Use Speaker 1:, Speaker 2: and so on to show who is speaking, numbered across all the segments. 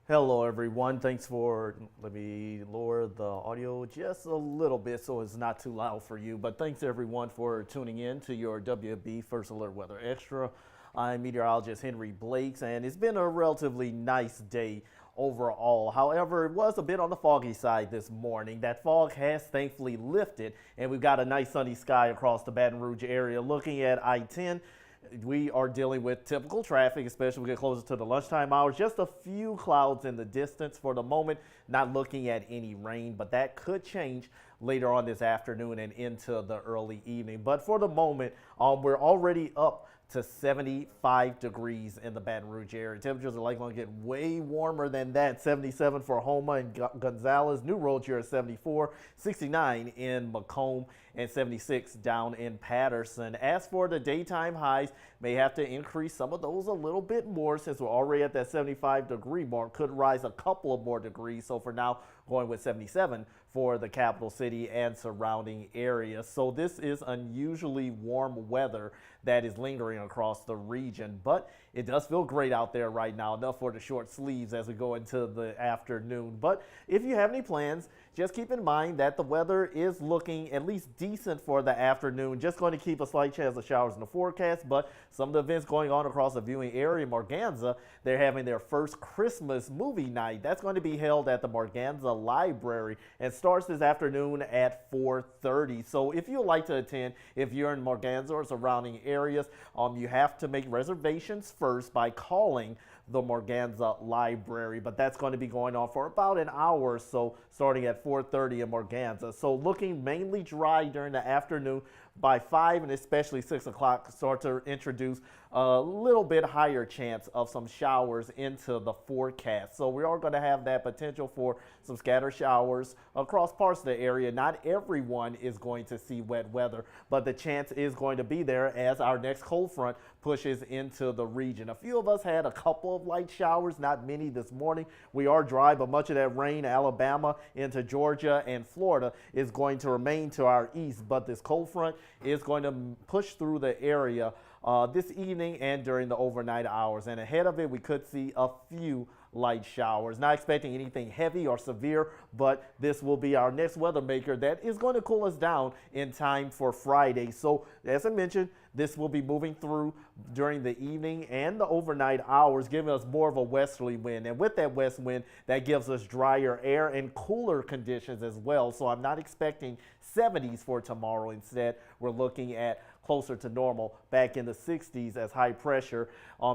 Speaker 1: Hello everyone, thanks for, let me lower the audio just a little bit so it's not too loud for you, but thanks everyone for tuning in to your WB First Alert Weather Extra. I'm meteorologist Henry Blakes and it's been a relatively nice day overall. However, it was a bit on the foggy side this morning. That fog has thankfully lifted and we've got a nice sunny sky across the Baton Rouge area. Looking at I-10, we are dealing with typical traffic, especially when we get closer to the lunchtime hours. Just a few clouds in the distance for the moment, not looking at any rain, but that could change later on this afternoon and into the early evening. But for the moment, we're already up to 75 degrees in the Baton Rouge area. Temperatures are likely going to get way warmer than that. 77 for Houma and Gonzales. New Roads here at 74, 69 in Macomb, and 76 down in Patterson. As for the daytime highs, may have to increase some of those a little bit more since we're already at that 75-degree mark. Could rise a couple of more degrees. So for now, going with 77 for the capital city and surrounding areas. So this is unusually warm weather that is lingering across the region, but it does feel great out there right now, enough for the short sleeves as we go into the afternoon. But if you have any plans, just keep in mind that the weather is looking at least decent for the afternoon. Just going to keep a slight chance of showers in the forecast, but some of the events going on across the viewing area, Morganza, they're having their first Christmas movie night. That's going to be held at the Morganza Library and starts this afternoon at 4:30. So if you'd like to attend, if you're in Morganza or surrounding areas, you have to make reservations first by calling the Morganza Library, but that's going to be going on for about an hour or so, starting at 4:30 in Morganza. So looking mainly dry during the afternoon. By 5 and especially 6 o'clock, start to introduce a little bit higher chance of some showers into the forecast. So we are going to have that potential for some scattered showers across parts of the area. Not everyone is going to see wet weather, but the chance is going to be there as our next cold front pushes into the region. A few of us had a couple of light showers, not many this morning. We are dry, but much of that rain, Alabama into Georgia and Florida, is going to remain to our east. But this cold front is going to push through the area this evening and during the overnight hours. And ahead of it, we could see a few light showers. Not expecting anything heavy or severe, but this will be our next weather maker that is going to cool us down in time for Friday. So as I mentioned, this will be moving through during the evening and the overnight hours, giving us more of a westerly wind. And with that west wind, that gives us drier air and cooler conditions as well. So I'm not expecting 70s for tomorrow. Instead, we're looking at closer to normal, back in the 60s as high pressure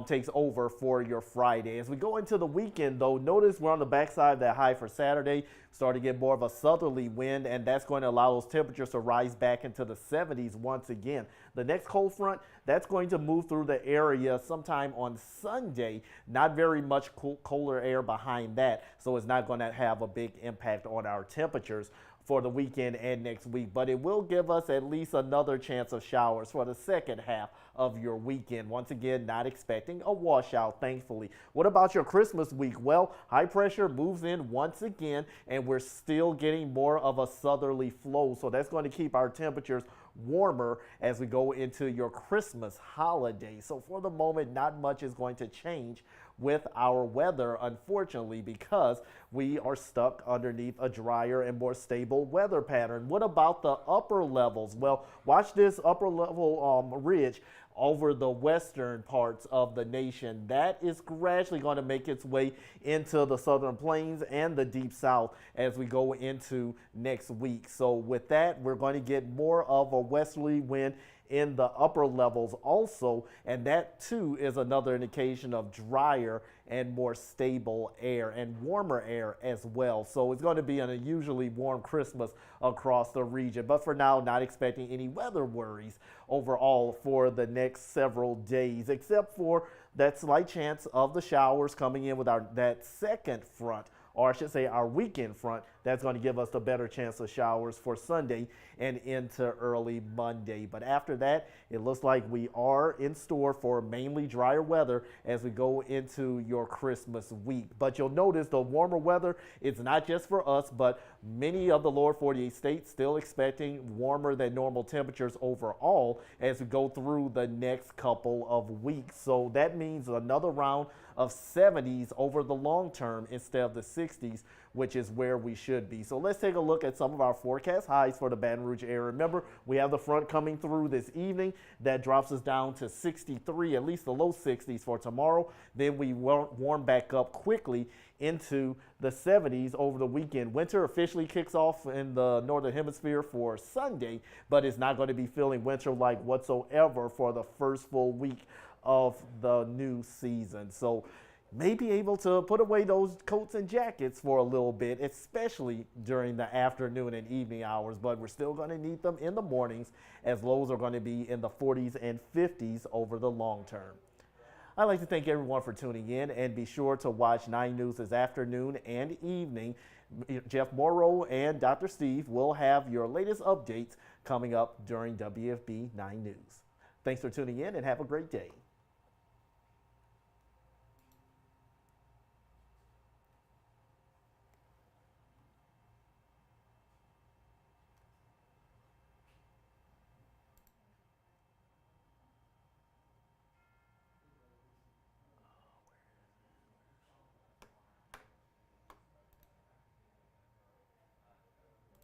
Speaker 1: takes over for your Friday. As we go into the weekend, though, notice we're on the backside of that high for Saturday, starting to get more of a southerly wind, and that's going to allow those temperatures to rise back into the 70s once again. The next cold front, that's going to move through the area sometime on Sunday. Not very much colder air behind that, so it's not going to have a big impact on our temperatures for the weekend and next week, but it will give us at least another chance of showers for the second half of your weekend. Once again, not expecting a washout, thankfully. What about your Christmas week? Well, high pressure moves in once again, and we're still getting more of a southerly flow, so that's going to keep our temperatures warmer as we go into your Christmas holiday. So for the moment, not much is going to change with our weather, unfortunately, because we are stuck underneath a drier and more stable weather pattern. What about the upper levels? Well, watch this upper level ridge over the western parts of the nation. That is gradually going to make its way into the southern plains and the deep south as we go into next week. So with that, we're going to get more of a westerly wind in the upper levels also, and that too is another indication of drier and more stable air and warmer air as well. So it's going to be an unusually warm Christmas across the region, but for now, not expecting any weather worries overall for the next several days, except for that slight chance of the showers coming in with that second front, or I should say our weekend front, That's going to give us a better chance of showers for Sunday and into early Monday. But after that, it looks like we are in store for mainly drier weather as we go into your Christmas week. But you'll notice the warmer weather, it's not just for us, but many of the lower 48 states still expecting warmer than normal temperatures overall as we go through the next couple of weeks. So that means another round of 70s over the long term instead of the 60s, which is where we should be. So let's take a look at some of our forecast highs for the Baton Rouge area. Remember, we have the front coming through this evening that drops us down to 63, at least the low 60s for tomorrow. Then we warm back up quickly into the 70s over the weekend. Winter officially kicks off in the northern hemisphere for Sunday, but it's not going to be feeling winter-like whatsoever for the first full week of the new season. So may be able to put away those coats and jackets for a little bit, especially during the afternoon and evening hours, but we're still going to need them in the mornings as lows are going to be in the 40s and 50s over the long term. I'd like to thank everyone for tuning in, and be sure to watch 9 News this afternoon and evening. Jeff Morrow and Dr. Steve will have your latest updates coming up during WFB 9 News. Thanks for tuning in and have a great day.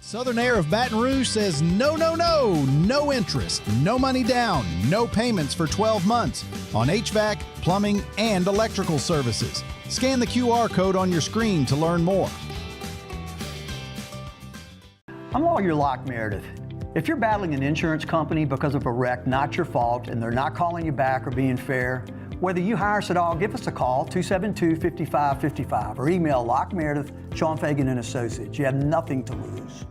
Speaker 2: Southern Air of Baton Rouge says no, no, no, no interest, no money down, no payments for 12 months on HVAC, plumbing, and electrical services. Scan the QR code on your screen to learn more.
Speaker 3: I'm Lawyer Locke Meredith. If you're battling an insurance company because of a wreck not your fault and they're not calling you back or being fair, whether you hire us at all, give us a call, 272-5555, or email Locke Meredith, Sean Fagan and Associates. You have nothing to lose.